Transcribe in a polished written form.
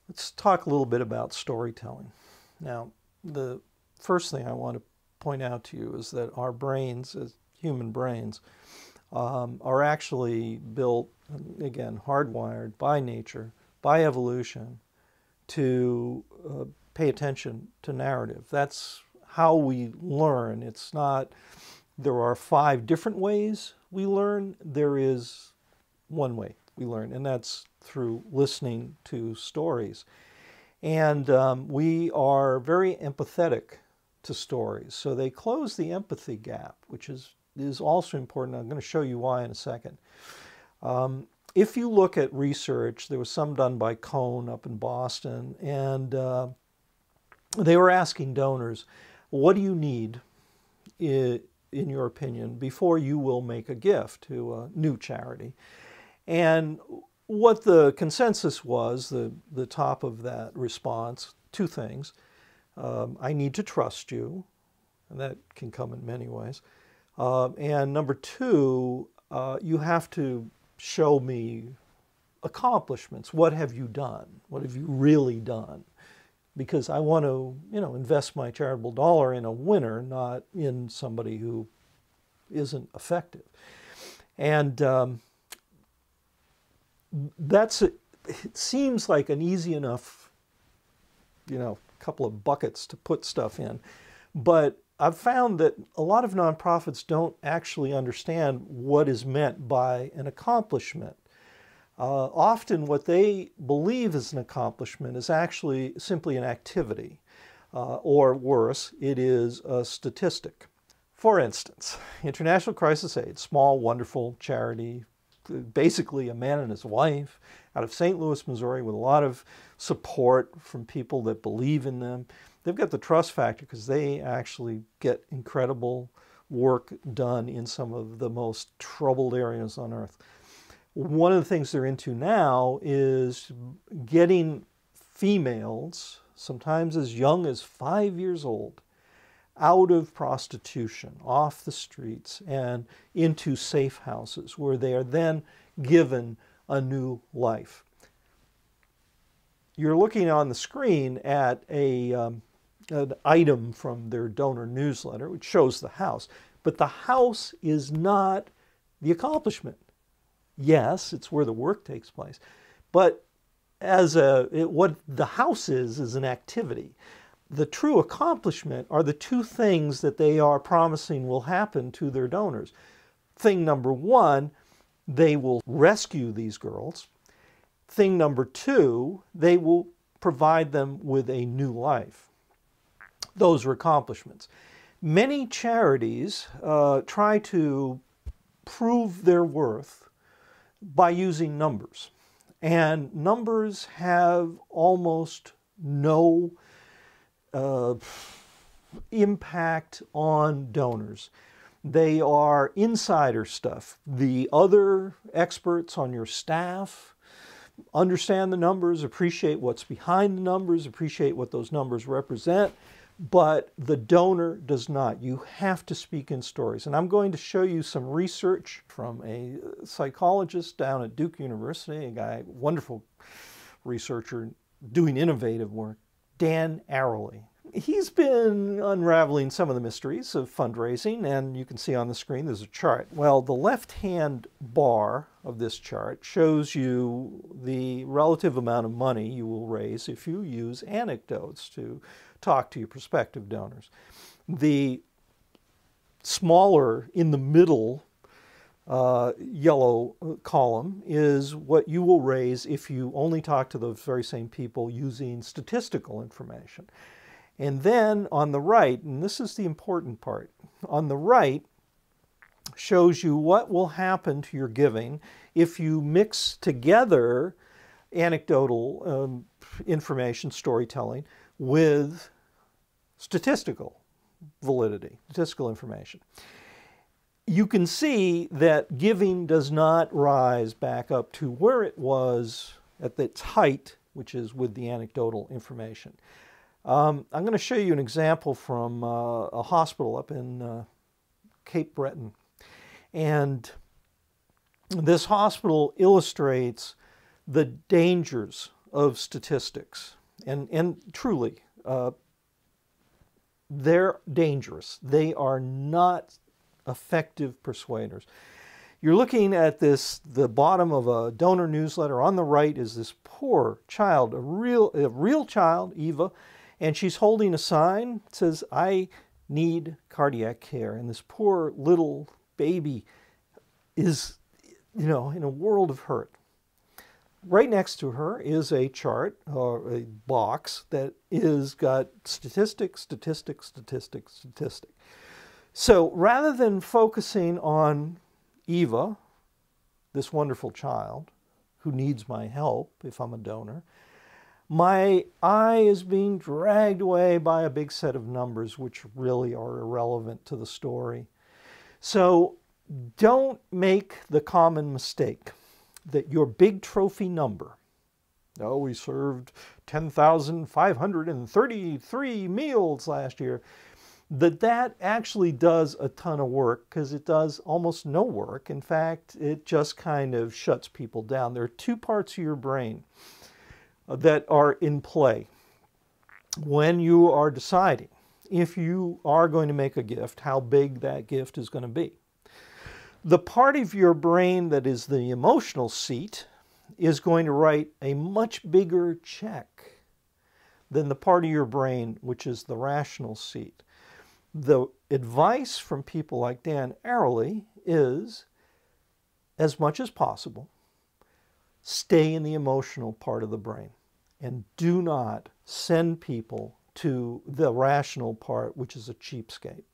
Let's talk a little bit about storytelling. Now, the first thing I want to point out to you is that our brains, as human brains, are actually built, again, hardwired by nature, by evolution, to pay attention to narrative. That's how we learn. It's not, there are 5 different ways we learn. There is one way we learn, and that's through listening to stories. And we are very empathetic to stories. So they close the empathy gap, which is also important. I'm going to show you why in a second. If you look at research, there was some done by Cohn up in Boston, and they were asking donors, what do you need, in your opinion, before you will make a gift to a new charity? And what the consensus was, the top of that response, 2 things. I need to trust you, and that can come in many ways. And number 2, you have to show me accomplishments. What have you done? What have you really done? Because I want to, invest my charitable dollar in a winner, not in somebody who isn't effective. And it seems like an easy enough, couple of buckets to put stuff in. But I've found that a lot of nonprofits don't actually understand what is meant by an accomplishment. Often what they believe is an accomplishment is actually simply an activity, or worse, it is a statistic. For instance, International Crisis Aid, small, wonderful charity, basically a man and his wife out of St. Louis, Missouri, with a lot of support from people that believe in them. They've got the trust factor because they actually get incredible work done in some of the most troubled areas on earth. One of the things they're into now is getting females, sometimes as young as 5 years old, out of prostitution, off the streets, and into safe houses where they are then given a new life. You're looking on the screen at an item from their donor newsletter, which shows the house. But the house is not the accomplishment. Yes, it's where the work takes place. But what the house is an activity. The true accomplishment are the 2 things that they are promising will happen to their donors. Thing number 1, they will rescue these girls. Thing number 2, they will provide them with a new life. Those are accomplishments. Many charities try to prove their worth by using numbers. And numbers have almost no impact on donors. They are insider stuff. The other experts on your staff understand the numbers, appreciate what's behind the numbers, appreciate what those numbers represent, but the donor does not. You have to speak in stories. And I'm going to show you some research from a psychologist down at Duke University, a guy, wonderful researcher doing innovative work, Dan Arrowley. He's been unraveling some of the mysteries of fundraising, and you can see on the screen there's a chart. Well, the left-hand bar of this chart shows you the relative amount of money you will raise if you use anecdotes to talk to your prospective donors. The smaller, in the middle, yellow column is what you will raise if you only talk to those very same people using statistical information. And then on the right, and this is the important part, on the right shows you what will happen to your giving if you mix together anecdotal information, storytelling, with statistical validity, statistical information. You can see that giving does not rise back up to where it was at its height, which is with the anecdotal information. I'm going to show you an example from a hospital up in Cape Breton. And this hospital illustrates the dangers of statistics, and truly, they're dangerous. They are not effective persuaders. You're looking at this, the bottom of a donor newsletter. On the right is this poor child, a real child, Eva, and she's holding a sign that says, "I need cardiac care." And this poor little baby is, in a world of hurt. Right next to her is a chart, or a box, that is got statistic, statistic, statistic, statistic. So rather than focusing on Eva, this wonderful child who needs my help if I'm a donor, my eye is being dragged away by a big set of numbers which really are irrelevant to the story. So don't make the common mistake that your big trophy number, oh, we served 10,533 meals last year, that actually does a ton of work, because it does almost no work. In fact, it just kind of shuts people down. There are two parts of your brain that are in play when you are deciding if you are going to make a gift, how big that gift is going to be. The part of your brain that is the emotional seat is going to write a much bigger check than the part of your brain which is the rational seat. The advice from people like Dan Ariely is, as much as possible, stay in the emotional part of the brain and do not send people to the rational part, which is a cheapskate.